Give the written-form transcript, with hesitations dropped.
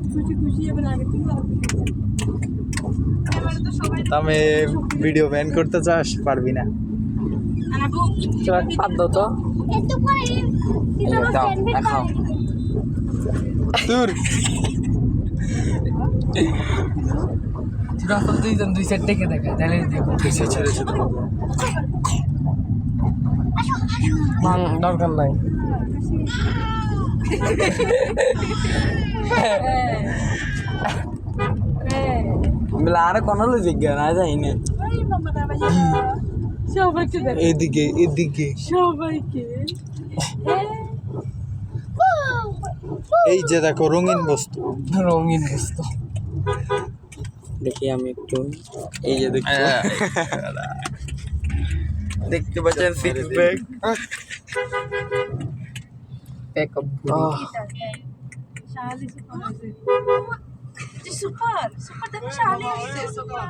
खुशी खुशी ये बना के तुम তবে ভিডিও ব্যান করতে চাস পারবি না পাত দাও তো দাও দেখাও দূর রাস্তা দুইজন দুই সাইড দেখে দেখা তাহলে দেখো ছেড়ে ছেড়ে ভাঙ দরকার নাই বলে আর কোনো জিজ্ঞা না যাই না সবাইকে দেখ এদিকে এদিকে সবাইকে এই যে দেখো রঙিন বস্তু রঙিন বস্তু দেখি আমি একটু এই যে দেখো দেখতে পাচ্ছেন সিক্স প্যাক প্যাক আপ শালি সুপার আছে সুপার সুপার দেখো শালি আছে সুপার